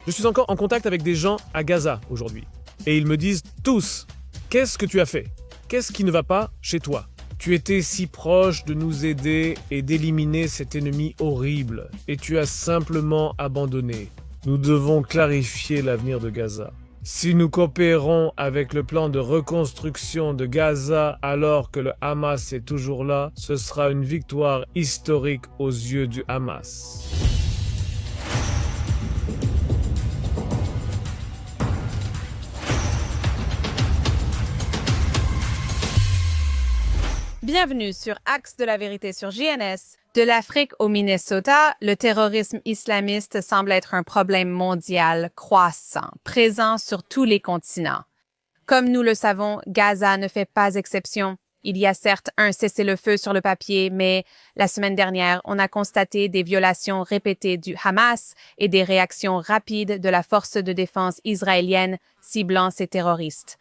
Je suis encore en contact avec des gens à Gaza aujourd'hui. Et ils me disent tous, qu'est-ce que tu as fait? Qu'est-ce qui ne va pas chez toi? Tu étais si proche de nous aider et d'éliminer cet ennemi horrible, et tu as simplement abandonné. Nous devons clarifier l'avenir de Gaza. Si nous coopérons avec le plan de reconstruction de Gaza alors que le Hamas est toujours là, ce sera une victoire historique aux yeux du Hamas. Bienvenue sur Axe de la vérité sur JNS. De l'Afrique au Minnesota, le terrorisme islamiste semble être un problème mondial croissant, présent sur tous les continents. Comme nous le savons, Gaza ne fait pas exception. Il y a certes un cessez-le-feu sur le papier, mais la semaine dernière, on a constaté des violations répétées du Hamas et des réactions rapides de la force de défense israélienne ciblant ces terroristes.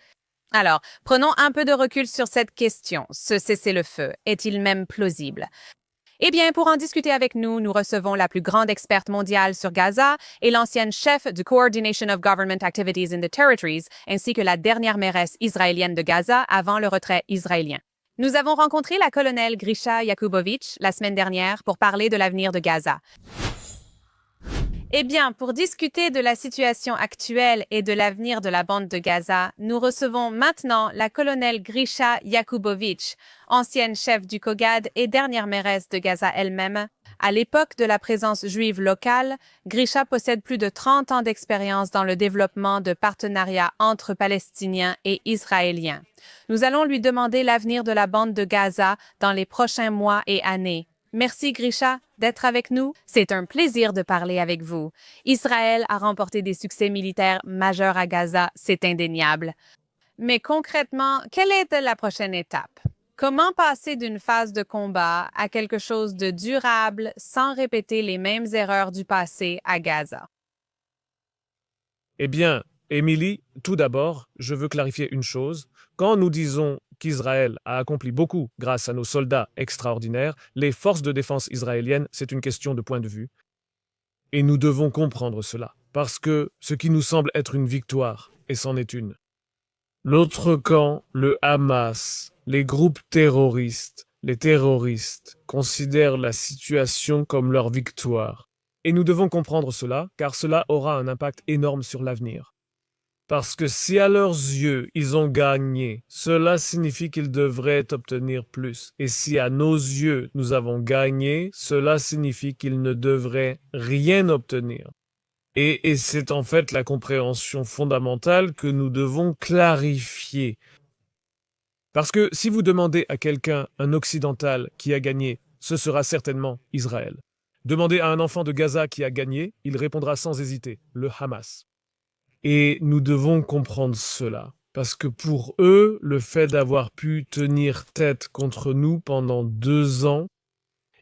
Alors, prenons un peu de recul sur cette question. Ce cessez-le-feu est-il même plausible? Eh bien, pour en discuter avec nous, nous recevons la plus grande experte mondiale sur Gaza et l'ancienne chef du Coordination of Government Activities in the Territories, ainsi que la dernière mairesse israélienne de Gaza avant le retrait israélien. Nous avons rencontré la colonelle Grisha Yakubovitch la semaine dernière pour parler de l'avenir de Gaza. Eh bien, pour discuter de la situation actuelle et de l'avenir de la bande de Gaza, nous recevons maintenant la colonelle Grisha Yakubovitch, ancienne chef du COGAD et dernière mairesse de Gaza elle-même. À l'époque de la présence juive locale, Grisha possède plus de 30 ans d'expérience dans le développement de partenariats entre Palestiniens et Israéliens. Nous allons lui demander l'avenir de la bande de Gaza dans les prochains mois et années. Merci Grisha d'être avec nous. C'est un plaisir de parler avec vous. Israël a remporté des succès militaires majeurs à Gaza, c'est indéniable. Mais concrètement, quelle est la prochaine étape? Comment passer d'une phase de combat à quelque chose de durable sans répéter les mêmes erreurs du passé à Gaza? Eh bien, Émilie, tout d'abord, je veux clarifier une chose. Quand nous disons qu'Israël a accompli beaucoup grâce à nos soldats extraordinaires, les forces de défense israéliennes, c'est une question de point de vue. Et nous devons comprendre cela, parce que ce qui nous semble être une victoire, et c'en est une. L'autre camp, le Hamas, les groupes terroristes, les terroristes, considèrent la situation comme leur victoire. Et nous devons comprendre cela, car cela aura un impact énorme sur l'avenir. Parce que si à leurs yeux, ils ont gagné, cela signifie qu'ils devraient obtenir plus. Et si à nos yeux, nous avons gagné, cela signifie qu'ils ne devraient rien obtenir. Et c'est en fait la compréhension fondamentale que nous devons clarifier. Parce que si vous demandez à quelqu'un, un occidental, qui a gagné, ce sera certainement Israël. Demandez à un enfant de Gaza qui a gagné, il répondra sans hésiter, le Hamas. Et nous devons comprendre cela, parce que pour eux, le fait d'avoir pu tenir tête contre nous pendant 2 ans,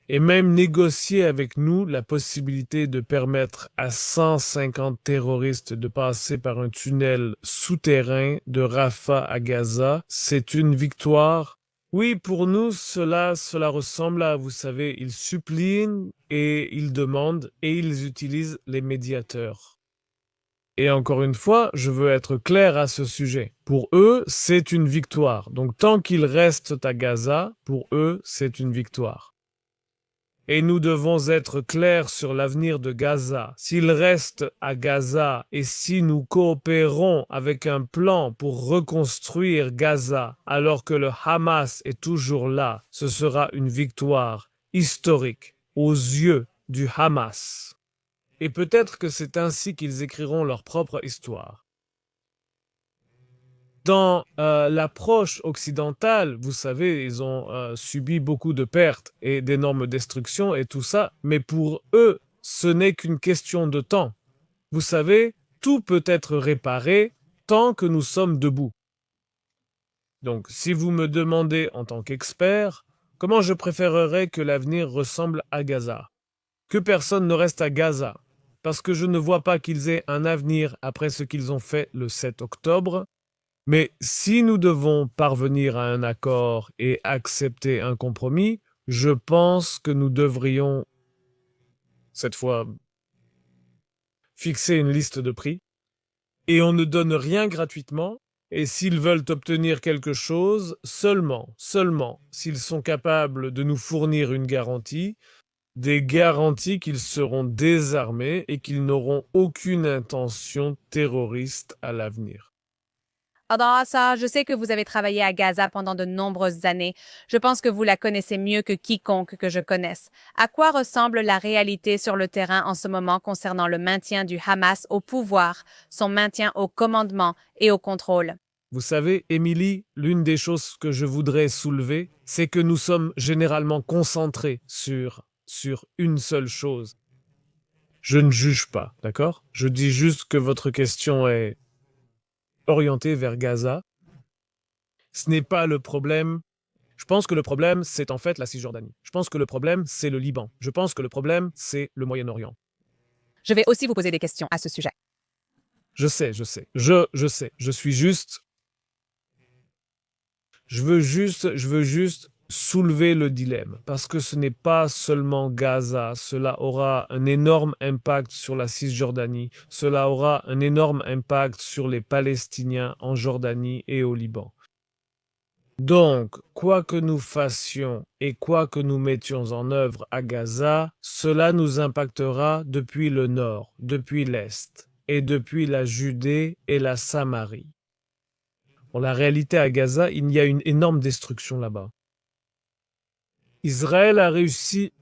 et même négocier avec nous la possibilité de permettre à 150 terroristes de passer par un tunnel souterrain de Rafah à Gaza, c'est une victoire. Oui, pour nous, cela ressemble à, vous savez, ils supplient et ils demandent et ils utilisent les médiateurs. Et encore une fois, je veux être clair à ce sujet. Pour eux, c'est une victoire. Donc tant qu'ils restent à Gaza, pour eux, c'est une victoire. Et nous devons être clairs sur l'avenir de Gaza. S'ils restent à Gaza et si nous coopérons avec un plan pour reconstruire Gaza alors que le Hamas est toujours là, ce sera une victoire historique aux yeux du Hamas. Et peut-être que c'est ainsi qu'ils écriront leur propre histoire. Dans l'approche occidentale, vous savez, ils ont subi beaucoup de pertes et d'énormes destructions et tout ça, mais pour eux, ce n'est qu'une question de temps. Vous savez, tout peut être réparé tant que nous sommes debout. Donc, si vous me demandez en tant qu'expert, comment je préférerais que l'avenir ressemble à Gaza? Que personne ne reste à Gaza, parce que je ne vois pas qu'ils aient un avenir après ce qu'ils ont fait le 7 octobre. Mais si nous devons parvenir à un accord et accepter un compromis, je pense que nous devrions, cette fois, fixer une liste de prix, et on ne donne rien gratuitement, et s'ils veulent obtenir quelque chose, seulement s'ils sont capables de nous fournir une garantie, des garanties qu'ils seront désarmés et qu'ils n'auront aucune intention terroriste à l'avenir. Alors ça, je sais que vous avez travaillé à Gaza pendant de nombreuses années. Je pense que vous la connaissez mieux que quiconque que je connaisse. À quoi ressemble la réalité sur le terrain en ce moment concernant le maintien du Hamas au pouvoir, son maintien au commandement et au contrôle? Vous savez, Émilie, l'une des choses que je voudrais soulever, c'est que nous sommes généralement concentrés sur une seule chose. Je ne juge pas, d'accord? Je dis juste que votre question est orientée vers Gaza. Ce n'est pas le problème. Je pense que le problème, c'est en fait la Cisjordanie. Je pense que le problème, c'est le Liban. Je pense que le problème, c'est le Moyen-Orient. Je vais aussi vous poser des questions à ce sujet. Je sais. Je sais. Je veux juste soulever le dilemme, parce que ce n'est pas seulement Gaza, cela aura un énorme impact sur la Cisjordanie, cela aura un énorme impact sur les Palestiniens en Jordanie et au Liban. Donc, quoi que nous fassions et quoi que nous mettions en œuvre à Gaza, cela nous impactera depuis le nord, depuis l'est, et depuis la Judée et la Samarie. Bon, la réalité à Gaza, il y a une énorme destruction là-bas. Israël a réussi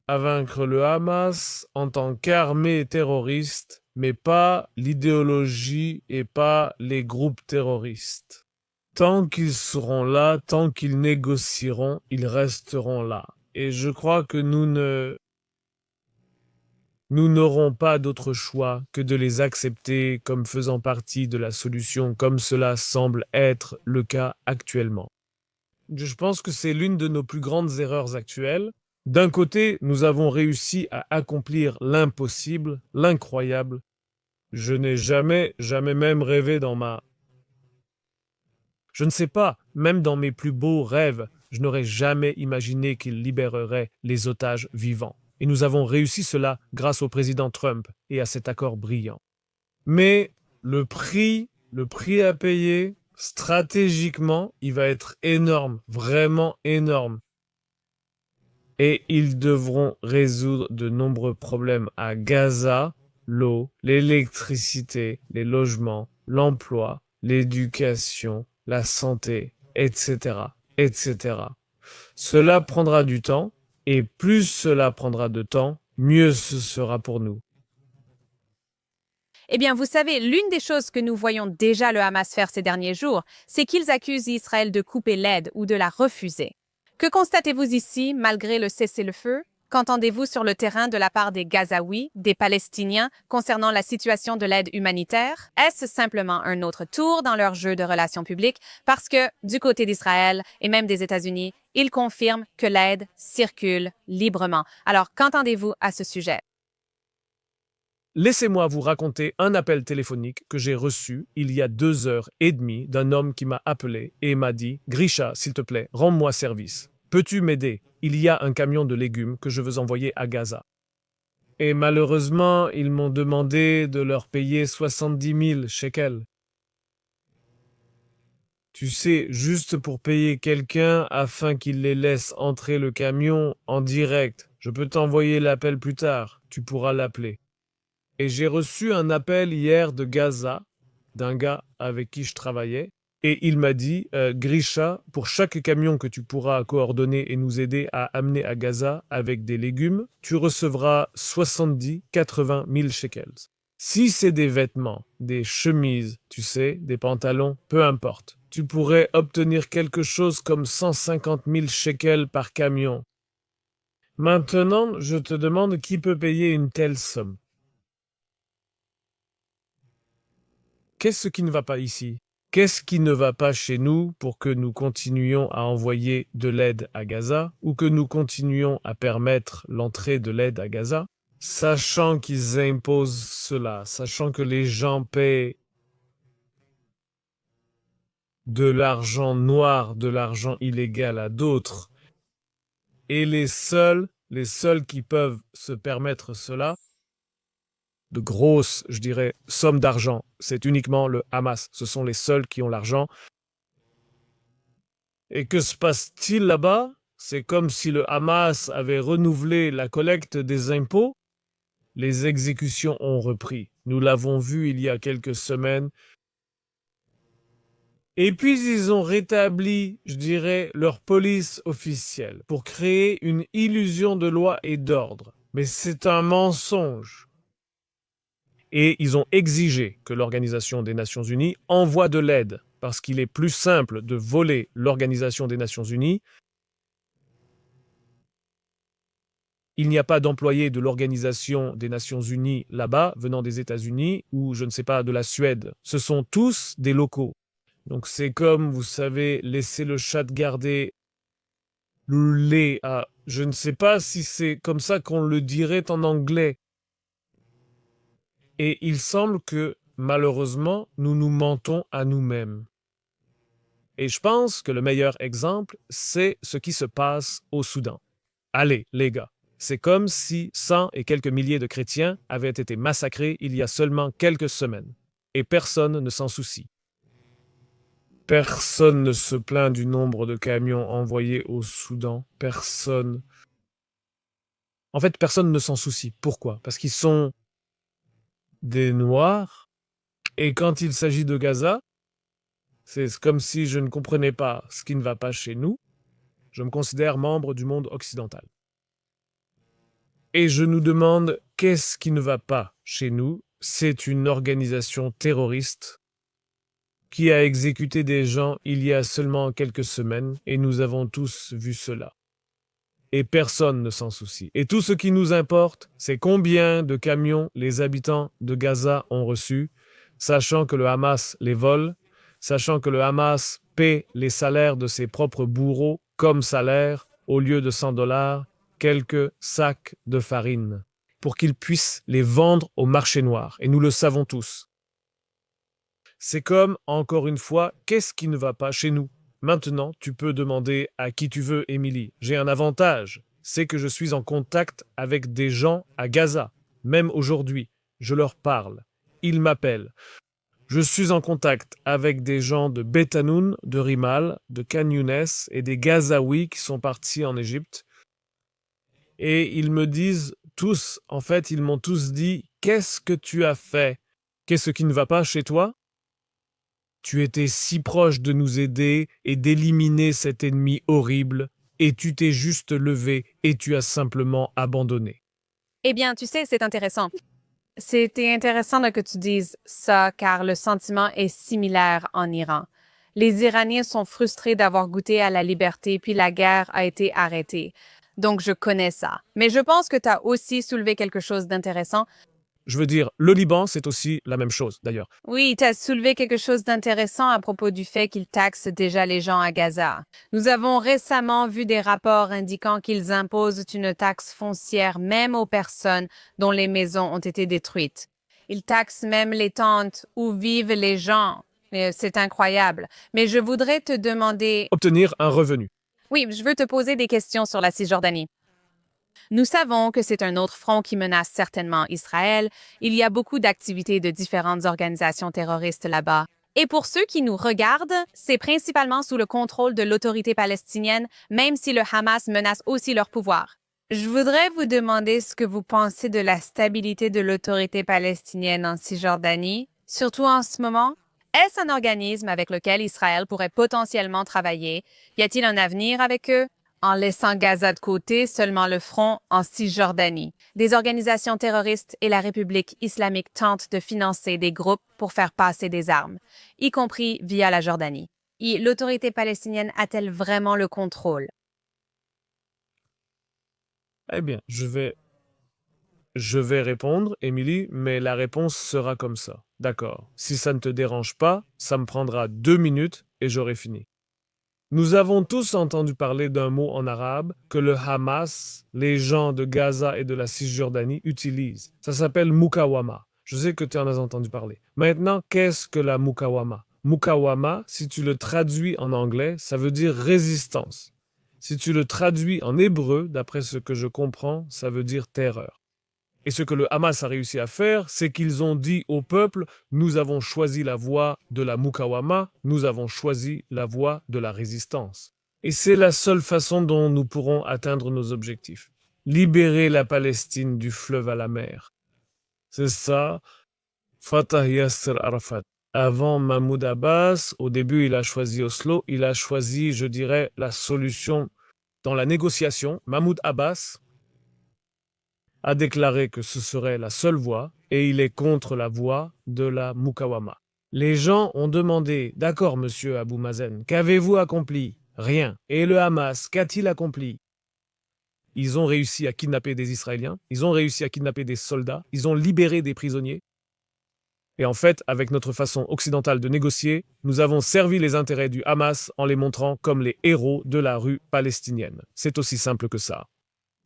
à vaincre le Hamas en tant qu'armée terroriste, mais pas l'idéologie et pas les groupes terroristes. Tant qu'ils seront là, tant qu'ils négocieront, ils resteront là. Et je crois que nous n'aurons pas d'autre choix que de les accepter comme faisant partie de la solution, comme cela semble être le cas actuellement. Je pense que c'est l'une de nos plus grandes erreurs actuelles. D'un côté, nous avons réussi à accomplir l'impossible, l'incroyable. Je n'ai jamais même rêvé Je ne sais pas, même dans mes plus beaux rêves, je n'aurais jamais imaginé qu'ils libéreraient les otages vivants. Et nous avons réussi cela grâce au président Trump et à cet accord brillant. Mais le prix à payer, stratégiquement, il va être énorme, vraiment énorme. Et ils devront résoudre de nombreux problèmes à Gaza, l'eau, l'électricité, les logements, l'emploi, l'éducation, la santé, etc., etc. Cela prendra du temps, et plus cela prendra de temps, mieux ce sera pour nous. Eh bien, vous savez, l'une des choses que nous voyons déjà le Hamas faire ces derniers jours, c'est qu'ils accusent Israël de couper l'aide ou de la refuser. Que constatez-vous ici, malgré le cessez-le-feu? Qu'entendez-vous sur le terrain de la part des Gazaouis, des Palestiniens, concernant la situation de l'aide humanitaire? Est-ce simplement un autre tour dans leur jeu de relations publiques? Parce que, du côté d'Israël et même des États-Unis, ils confirment que l'aide circule librement. Alors, qu'entendez-vous à ce sujet? Laissez-moi vous raconter un appel téléphonique que j'ai reçu il y a 2 heures et demie d'un homme qui m'a appelé et m'a dit « Grisha, s'il te plaît, rends-moi service. Peux-tu m'aider? Il y a un camion de légumes que je veux envoyer à Gaza. » Et malheureusement, ils m'ont demandé de leur payer 70 000 shekels. Tu sais, juste pour payer quelqu'un afin qu'il les laisse entrer le camion en direct. Je peux t'envoyer l'appel plus tard, tu pourras l'appeler. Et j'ai reçu un appel hier de Gaza, d'un gars avec qui je travaillais, et il m'a dit Grisha, pour chaque camion que tu pourras coordonner et nous aider à amener à Gaza avec des légumes, tu recevras 70-80 000 shekels. Si c'est des vêtements, des chemises, tu sais, des pantalons, peu importe, tu pourrais obtenir quelque chose comme 150 000 shekels par camion. Maintenant, je te demande qui peut payer une telle somme. Qu'est-ce qui ne va pas ici? Qu'est-ce qui ne va pas chez nous pour que nous continuions à envoyer de l'aide à Gaza ou que nous continuions à permettre l'entrée de l'aide à Gaza, sachant qu'ils imposent cela, sachant que les gens paient de l'argent noir, de l'argent illégal à d'autres, et les seuls les seuls qui peuvent se permettre cela, de grosses, je dirais, sommes d'argent, c'est uniquement le Hamas. Ce sont les seuls qui ont l'argent. Et que se passe-t-il là-bas? C'est comme si le Hamas avait renouvelé la collecte des impôts. Les exécutions ont repris. Nous l'avons vu il y a quelques semaines. Et puis ils ont rétabli, je dirais, leur police officielle pour créer une illusion de loi et d'ordre. Mais c'est un mensonge. Et ils ont exigé que l'Organisation des Nations Unies envoie de l'aide, parce qu'il est plus simple de voler l'Organisation des Nations Unies. Il n'y a pas d'employés de l'Organisation des Nations Unies là-bas, venant des États-Unis ou, je ne sais pas, de la Suède. Ce sont tous des locaux. Donc c'est comme, vous savez, laisser le chat garder le lait à... Je ne sais pas si c'est comme ça qu'on le dirait en anglais. Et il semble que, malheureusement, nous nous mentons à nous-mêmes. Et je pense que le meilleur exemple, c'est ce qui se passe au Soudan. Allez, les gars. C'est comme si 100 et quelques milliers de chrétiens avaient été massacrés il y a seulement quelques semaines. Et personne ne s'en soucie. Personne ne se plaint du nombre de camions envoyés au Soudan. Personne. En fait, personne ne s'en soucie. Pourquoi? Parce qu'ils sont des Noirs. Et quand il s'agit de Gaza, c'est comme si je ne comprenais pas ce qui ne va pas chez nous. Je me considère membre du monde occidental. Et je nous demande qu'est-ce qui ne va pas chez nous. C'est une organisation terroriste qui a exécuté des gens il y a seulement quelques semaines, et nous avons tous vu cela. Et personne ne s'en soucie. Et tout ce qui nous importe, c'est combien de camions les habitants de Gaza ont reçus, sachant que le Hamas les vole, sachant que le Hamas paie les salaires de ses propres bourreaux comme salaire, au lieu de $100, quelques sacs de farine, pour qu'ils puissent les vendre au marché noir. Et nous le savons tous. C'est comme, encore une fois, qu'est-ce qui ne va pas chez nous? Maintenant, tu peux demander à qui tu veux, Émilie. J'ai un avantage, c'est que je suis en contact avec des gens à Gaza. Même aujourd'hui, je leur parle. Ils m'appellent. Je suis en contact avec des gens de Beth Hanoun, de Rimal, de Khan Younes et des Gazaouis qui sont partis en Égypte. Et ils me disent tous, en fait, ils m'ont tous dit, qu'est-ce que tu as fait? Qu'est-ce qui ne va pas chez toi? Tu étais si proche de nous aider et d'éliminer cet ennemi horrible, et tu t'es juste levé et tu as simplement abandonné. Eh bien, tu sais, c'est intéressant. C'était intéressant que tu dises ça car le sentiment est similaire en Iran. Les Iraniens sont frustrés d'avoir goûté à la liberté puis la guerre a été arrêtée. Donc, je connais ça. Mais je pense que tu as aussi soulevé quelque chose d'intéressant. Je veux dire, le Liban, c'est aussi la même chose, d'ailleurs. Oui, tu as soulevé quelque chose d'intéressant à propos du fait qu'ils taxent déjà les gens à Gaza. Nous avons récemment vu des rapports indiquant qu'ils imposent une taxe foncière même aux personnes dont les maisons ont été détruites. Ils taxent même les tentes où vivent les gens. C'est incroyable. Mais je voudrais te demander... Obtenir un revenu. Oui, je veux te poser des questions sur la Cisjordanie. Nous savons que c'est un autre front qui menace certainement Israël. Il y a beaucoup d'activités de différentes organisations terroristes là-bas. Et pour ceux qui nous regardent, c'est principalement sous le contrôle de l'autorité palestinienne, même si le Hamas menace aussi leur pouvoir. Je voudrais vous demander ce que vous pensez de la stabilité de l'autorité palestinienne en Cisjordanie, surtout en ce moment. Est-ce un organisme avec lequel Israël pourrait potentiellement travailler? Y a-t-il un avenir avec eux? En laissant Gaza de côté, seulement le front en Cisjordanie. Des organisations terroristes et la République islamique tentent de financer des groupes pour faire passer des armes, y compris via la Jordanie. Et l'autorité palestinienne a-t-elle vraiment le contrôle? Eh bien, je vais répondre, Émilie, mais la réponse sera comme ça. D'accord. Si ça ne te dérange pas, ça me prendra 2 minutes et j'aurai fini. Nous avons tous entendu parler d'un mot en arabe que le Hamas, les gens de Gaza et de la Cisjordanie utilisent. Ça s'appelle mukawama. Je sais que tu en as entendu parler. Maintenant, qu'est-ce que la mukawama? Mukawama, si tu le traduis en anglais, ça veut dire résistance. Si tu le traduis en hébreu, d'après ce que je comprends, ça veut dire terreur. Et ce que le Hamas a réussi à faire, c'est qu'ils ont dit au peuple, nous avons choisi la voie de la Mukawama, nous avons choisi la voie de la résistance. Et c'est la seule façon dont nous pourrons atteindre nos objectifs. Libérer la Palestine du fleuve à la mer. C'est ça, Fatah Yasser Arafat. Avant Mahmoud Abbas, au début, il a choisi Oslo, il a choisi, je dirais, la solution dans la négociation. Mahmoud Abbas a déclaré que ce serait la seule voie et il est contre la voie de la Mukawama. Les gens ont demandé, d'accord, monsieur Abou Mazen, qu'avez-vous accompli? Rien. Et le Hamas, qu'a-t-il accompli? Ils ont réussi à kidnapper des Israéliens, ils ont réussi à kidnapper des soldats, ils ont libéré des prisonniers. Et en fait, avec notre façon occidentale de négocier, nous avons servi les intérêts du Hamas en les montrant comme les héros de la rue palestinienne. C'est aussi simple que ça.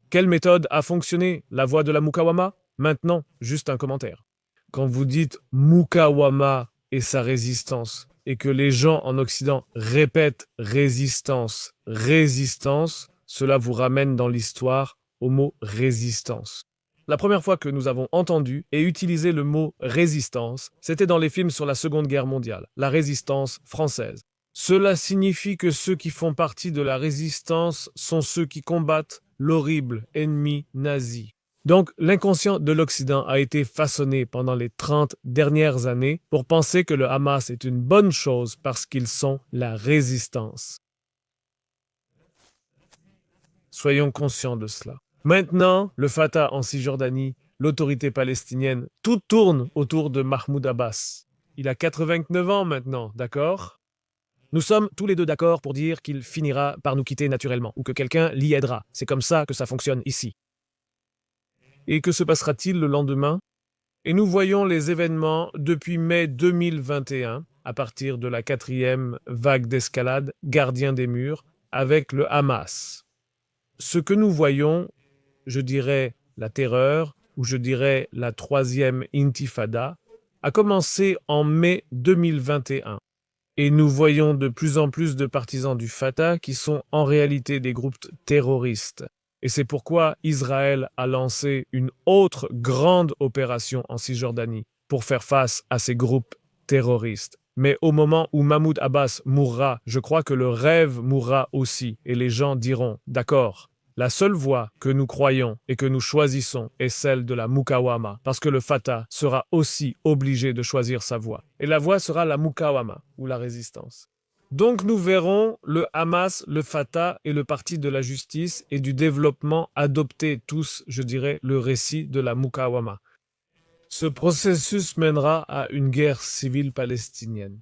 Quelle méthode a fonctionné? La voie de la Mukawama? Maintenant, juste un commentaire. Quand vous dites Mukawama et sa résistance, et que les gens en Occident répètent résistance, résistance, cela vous ramène dans l'histoire au mot résistance. La première fois que nous avons entendu et utilisé le mot résistance, c'était dans les films sur la Seconde Guerre mondiale, la résistance française. Cela signifie que ceux qui font partie de la résistance sont ceux qui combattent l'horrible ennemi nazi. Donc, l'inconscient de l'Occident a été façonné pendant les 30 dernières années pour penser que le Hamas est une bonne chose parce qu'ils sont la résistance. Soyons conscients de cela. Maintenant, le Fatah en Cisjordanie, l'autorité palestinienne, tout tourne autour de Mahmoud Abbas. Il a 89 ans maintenant, d'accord? Nous sommes tous les deux d'accord pour dire qu'il finira par nous quitter naturellement, ou que quelqu'un l'y aidera. C'est comme ça que ça fonctionne ici. Et que se passera-t-il le lendemain? Et nous voyons les événements depuis mai 2021, à partir de la 4e vague d'escalade, gardien des murs, avec le Hamas. Ce que nous voyons, je dirais la terreur, ou je dirais la 3e intifada, a commencé en mai 2021. Et nous voyons de plus en plus de partisans du Fatah qui sont en réalité des groupes terroristes. Et c'est pourquoi Israël a lancé une autre grande opération en Cisjordanie pour faire face à ces groupes terroristes. Mais au moment où Mahmoud Abbas mourra, je crois que le rêve mourra aussi. Et les gens diront, d'accord, la seule voie que nous croyons et que nous choisissons est celle de la Mukawama, parce que le Fatah sera aussi obligé de choisir sa voie. Et la voie sera la Mukawama, ou la résistance. Donc nous verrons le Hamas, le Fatah et le Parti de la justice et du développement adopter tous, je dirais, le récit de la Mukawama. Ce processus mènera à une guerre civile palestinienne.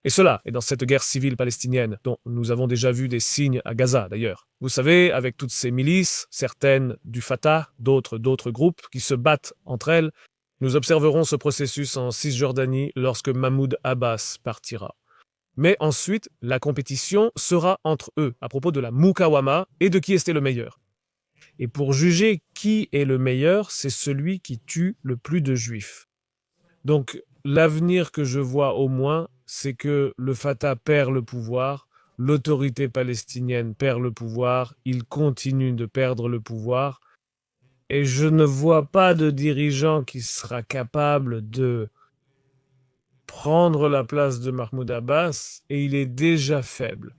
Et cela est dans cette guerre civile palestinienne, dont nous avons déjà vu des signes à Gaza d'ailleurs. Vous savez, avec toutes ces milices, certaines du Fatah, d'autres groupes qui se battent entre elles, nous observerons ce processus en Cisjordanie lorsque Mahmoud Abbas partira. Mais ensuite, la compétition sera entre eux à propos de la Mukawama et de qui était le meilleur. Et pour juger qui est le meilleur, c'est celui qui tue le plus de juifs. Donc, l'avenir que je vois au moins, c'est que le Fatah perd le pouvoir, l'autorité palestinienne perd le pouvoir, il continue de perdre le pouvoir, et je ne vois pas de dirigeant qui sera capable de prendre la place de Mahmoud Abbas, et il est déjà faible.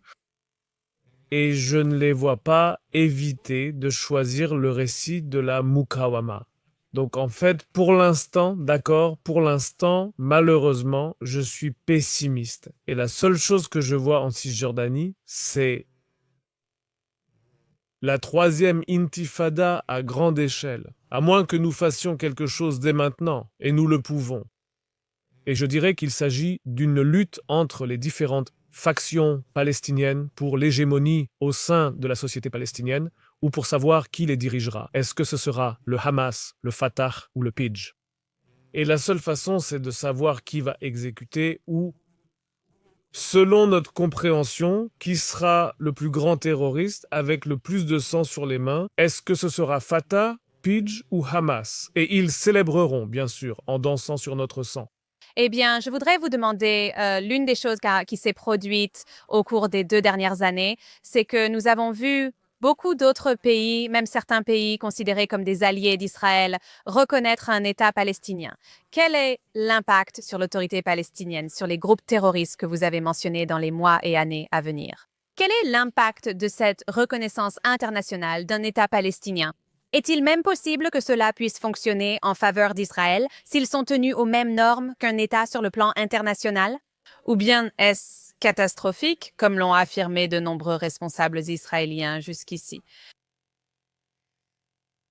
Et je ne les vois pas éviter de choisir le récit de la Mukawama. Donc en fait, pour l'instant, d'accord, pour l'instant, malheureusement, je suis pessimiste. Et la seule chose que je vois en Cisjordanie, c'est la 3e intifada à grande échelle. À moins que nous fassions quelque chose dès maintenant, et nous le pouvons. Et je dirais qu'il s'agit d'une lutte entre les différentes factions palestiniennes pour l'hégémonie au sein de la société palestinienne, ou pour savoir qui les dirigera. Est-ce que ce sera le Hamas, le Fatah ou le PIJ? Et la seule façon, c'est de savoir qui va exécuter ou, selon notre compréhension, qui sera le plus grand terroriste avec le plus de sang sur les mains. Est-ce que ce sera Fatah, PIJ ou Hamas? Et ils célébreront, bien sûr, en dansant sur notre sang. Eh bien, je voudrais vous demander, l'une des choses qui s'est produite au cours des 2 dernières années, c'est que nous avons vu beaucoup d'autres pays, même certains pays considérés comme des alliés d'Israël, reconnaître un État palestinien. Quel est l'impact sur l'autorité palestinienne, sur les groupes terroristes que vous avez mentionnés dans les mois et années à venir? Quel est l'impact de cette reconnaissance internationale d'un État palestinien? Est-il même possible que cela puisse fonctionner en faveur d'Israël s'ils sont tenus aux mêmes normes qu'un État sur le plan international? Ou bien est-ce catastrophique, comme l'ont affirmé de nombreux responsables israéliens jusqu'ici?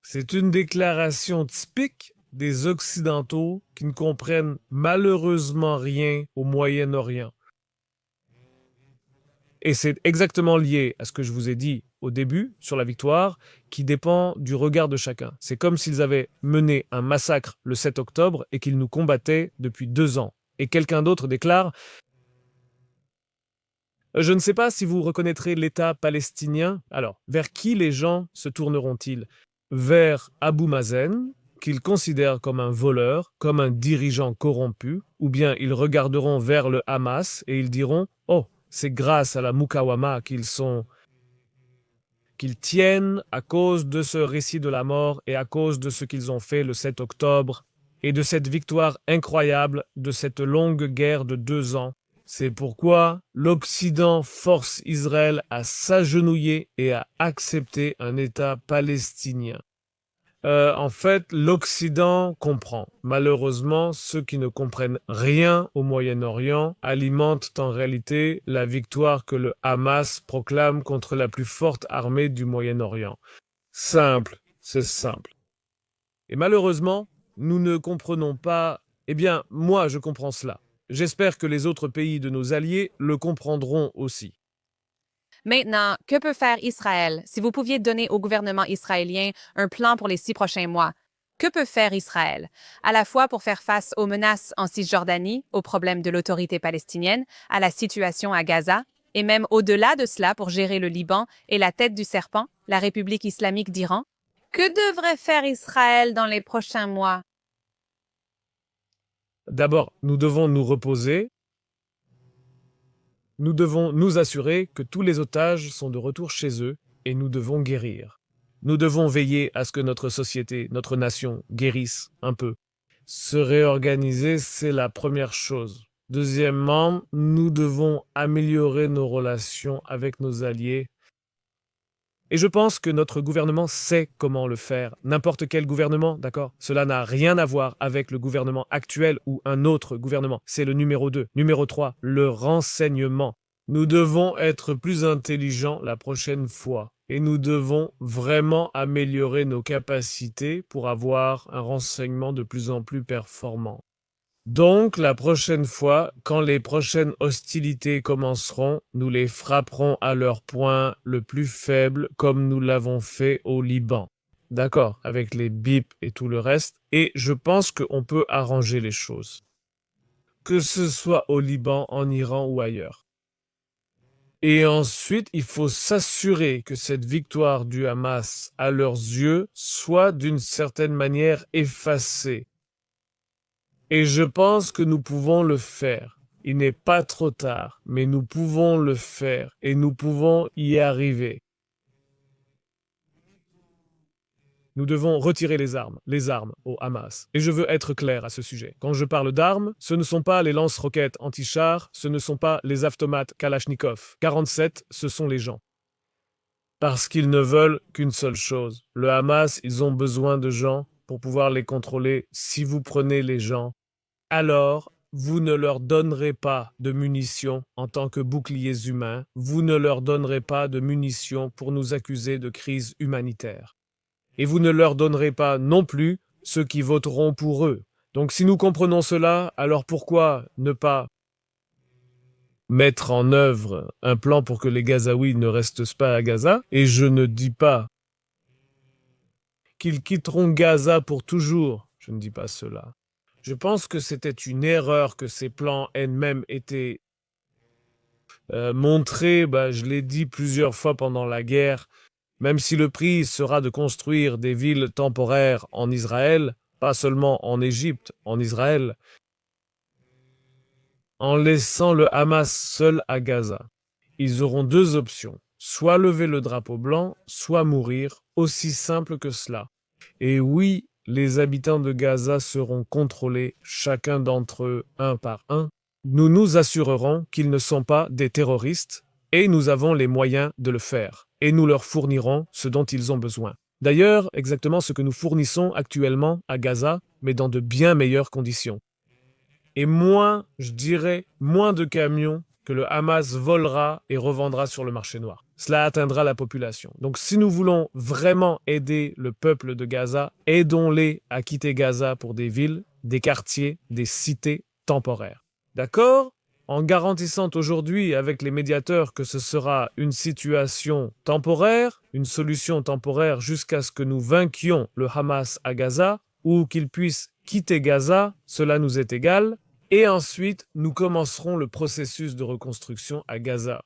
C'est une déclaration typique des Occidentaux qui ne comprennent malheureusement rien au Moyen-Orient. Et c'est exactement lié à ce que je vous ai dit au début sur la victoire, qui dépend du regard de chacun. C'est comme s'ils avaient mené un massacre le 7 octobre et qu'ils nous combattaient depuis 2 ans. Et quelqu'un d'autre déclare « Je ne sais pas si vous reconnaîtrez l'État palestinien. Alors, vers qui les gens se tourneront-ils? Vers Abou Mazen, qu'ils considèrent comme un voleur, comme un dirigeant corrompu, ou bien ils regarderont vers le Hamas et ils diront « Oh, c'est grâce à la Mukawama qu'ils tiennent à cause de ce récit de la mort et à cause de ce qu'ils ont fait le 7 octobre et de cette victoire incroyable de cette longue guerre de 2 ans. C'est pourquoi l'Occident force Israël à s'agenouiller et à accepter un État palestinien. En fait, l'Occident comprend. Malheureusement, ceux qui ne comprennent rien au Moyen-Orient alimentent en réalité la victoire que le Hamas proclame contre la plus forte armée du Moyen-Orient. Simple, c'est simple. Et malheureusement, nous ne comprenons pas... Eh bien, moi, je comprends cela. J'espère que les autres pays de nos alliés le comprendront aussi. Maintenant, que peut faire Israël? Si vous pouviez donner au gouvernement israélien un plan pour les 6 prochains mois, que peut faire Israël? À la fois pour faire face aux menaces en Cisjordanie, aux problèmes de l'autorité palestinienne, à la situation à Gaza, et même au-delà de cela pour gérer le Liban et la tête du serpent, la République islamique d'Iran? Que devrait faire Israël dans les prochains mois? D'abord, nous devons nous reposer. Nous devons nous assurer que tous les otages sont de retour chez eux et nous devons guérir. Nous devons veiller à ce que notre société, notre nation guérisse un peu. Se réorganiser, c'est la première chose. Deuxièmement, nous devons améliorer nos relations avec nos alliés. Et je pense que notre gouvernement sait comment le faire. N'importe quel gouvernement, d'accord? Cela n'a rien à voir avec le gouvernement actuel ou un autre gouvernement. C'est le numéro 2. Numéro 3, le renseignement. Nous devons être plus intelligents la prochaine fois. Et nous devons vraiment améliorer nos capacités pour avoir un renseignement de plus en plus performant. Donc, la prochaine fois, quand les prochaines hostilités commenceront, nous les frapperons à leur point le plus faible, comme nous l'avons fait au Liban. D'accord, avec les bips et tout le reste. Et je pense qu'on peut arranger les choses. Que ce soit au Liban, en Iran ou ailleurs. Et ensuite, il faut s'assurer que cette victoire du Hamas, à leurs yeux, soit d'une certaine manière effacée. Et je pense que nous pouvons le faire. Il n'est pas trop tard, mais nous pouvons le faire et nous pouvons y arriver. Nous devons retirer les armes au Hamas. Et je veux être clair à ce sujet. Quand je parle d'armes, ce ne sont pas les lance-roquettes anti-chars, ce ne sont pas les automates Kalachnikov. 47, ce sont les gens. Parce qu'ils ne veulent qu'une seule chose. Le Hamas, ils ont besoin de gens pour pouvoir les contrôler. Si vous prenez les gens, alors vous ne leur donnerez pas de munitions en tant que boucliers humains, vous ne leur donnerez pas de munitions pour nous accuser de crise humanitaire. Et vous ne leur donnerez pas non plus ceux qui voteront pour eux. Donc si nous comprenons cela, alors pourquoi ne pas mettre en œuvre un plan pour que les Gazaouis ne restent pas à Gaza? Et je ne dis pas qu'ils quitteront Gaza pour toujours, je ne dis pas cela. Je pense que c'était une erreur que ces plans aient même été montrés, je l'ai dit plusieurs fois pendant la guerre, même si le prix sera de construire des villes temporaires en Israël, pas seulement en Égypte, en Israël. en laissant le Hamas seul à Gaza. Ils auront deux options, soit lever le drapeau blanc, soit mourir, aussi simple que cela. Et oui, les habitants de Gaza seront contrôlés, chacun d'entre eux un par un. Nous nous assurerons qu'ils ne sont pas des terroristes et nous avons les moyens de le faire. Et nous leur fournirons ce dont ils ont besoin. D'ailleurs, exactement ce que nous fournissons actuellement à Gaza, mais dans de bien meilleures conditions. Et moins, je dirais, moins de camions que le Hamas volera et revendra sur le marché noir. Cela atteindra la population. Donc si nous voulons vraiment aider le peuple de Gaza, aidons-les à quitter Gaza pour des villes, des quartiers, des cités temporaires. D'accord ? En garantissant aujourd'hui avec les médiateurs que ce sera une situation temporaire, une solution temporaire jusqu'à ce que nous vainquions le Hamas à Gaza, ou qu'il puisse quitter Gaza, cela nous est égal, et ensuite nous commencerons le processus de reconstruction à Gaza.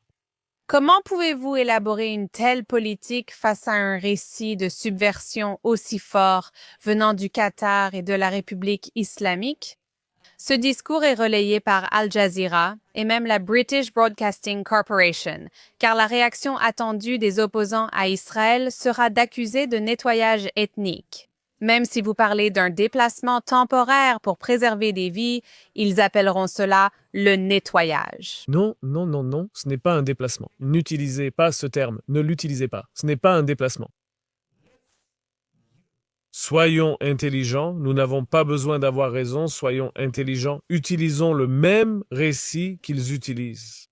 Comment pouvez-vous élaborer une telle politique face à un récit de subversion aussi fort venant du Qatar et de la République islamique? Ce discours est relayé par Al Jazeera et même la British Broadcasting Corporation, car la réaction attendue des opposants à Israël sera d'accuser de nettoyage ethnique. Même si vous parlez d'un déplacement temporaire pour préserver des vies, ils appelleront cela le nettoyage. Non, non, non, non, ce n'est pas un déplacement. N'utilisez pas ce terme, ne l'utilisez pas. Ce n'est pas un déplacement. Soyons intelligents, nous n'avons pas besoin d'avoir raison, soyons intelligents, utilisons le même récit qu'ils utilisent.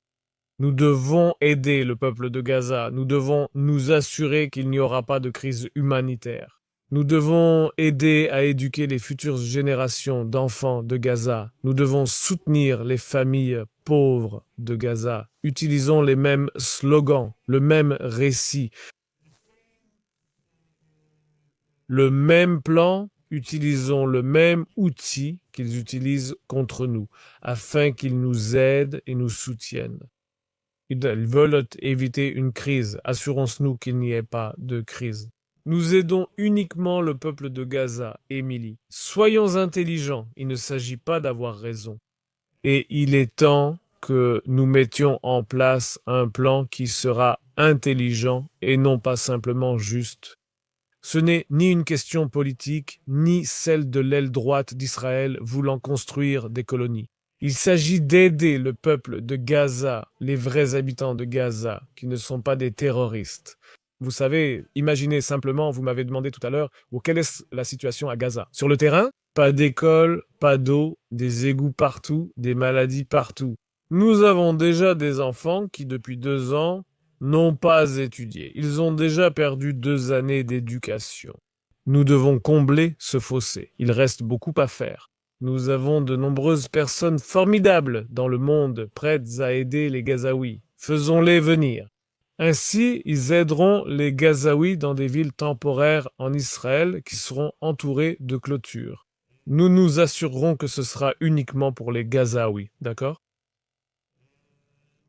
Nous devons aider le peuple de Gaza, nous devons nous assurer qu'il n'y aura pas de crise humanitaire. Nous devons aider à éduquer les futures générations d'enfants de Gaza. Nous devons soutenir les familles pauvres de Gaza. Utilisons les mêmes slogans, le même récit. Le même plan, utilisons le même outil qu'ils utilisent contre nous, afin qu'ils nous aident et nous soutiennent. Ils veulent éviter une crise. Assurons-nous qu'il n'y ait pas de crise. Nous aidons uniquement le peuple de Gaza, Émilie. Soyons intelligents, il ne s'agit pas d'avoir raison. Et il est temps que nous mettions en place un plan qui sera intelligent et non pas simplement juste. Ce n'est ni une question politique, ni celle de l'aile droite d'Israël voulant construire des colonies. Il s'agit d'aider le peuple de Gaza, les vrais habitants de Gaza, qui ne sont pas des terroristes. Vous savez, imaginez simplement, vous m'avez demandé tout à l'heure, quelle est la situation à Gaza? Sur le terrain, pas d'école, pas d'eau, des égouts partout, des maladies partout. Nous avons déjà des enfants qui, depuis 2 ans, n'ont pas étudié. Ils ont déjà perdu 2 années d'éducation. Nous devons combler ce fossé. Il reste beaucoup à faire. Nous avons de nombreuses personnes formidables dans le monde prêtes à aider les Gazaouis. Faisons-les venir. Ainsi, ils aideront les Gazaouis dans des villes temporaires en Israël qui seront entourées de clôtures. Nous nous assurerons que ce sera uniquement pour les Gazaouis, d'accord?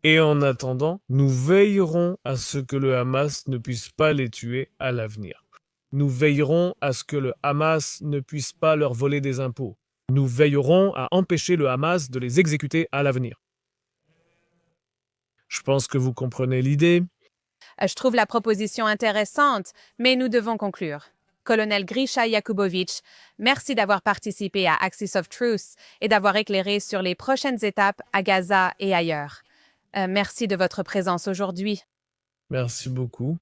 Et en attendant, nous veillerons à ce que le Hamas ne puisse pas les tuer à l'avenir. Nous veillerons à ce que le Hamas ne puisse pas leur voler des impôts. Nous veillerons à empêcher le Hamas de les exécuter à l'avenir. Je pense que vous comprenez l'idée. Je trouve la proposition intéressante, mais nous devons conclure. Colonel Grisha Yakubovitch, merci d'avoir participé à Axis of Truth et d'avoir éclairé sur les prochaines étapes à Gaza et ailleurs. Merci de votre présence aujourd'hui. Merci beaucoup.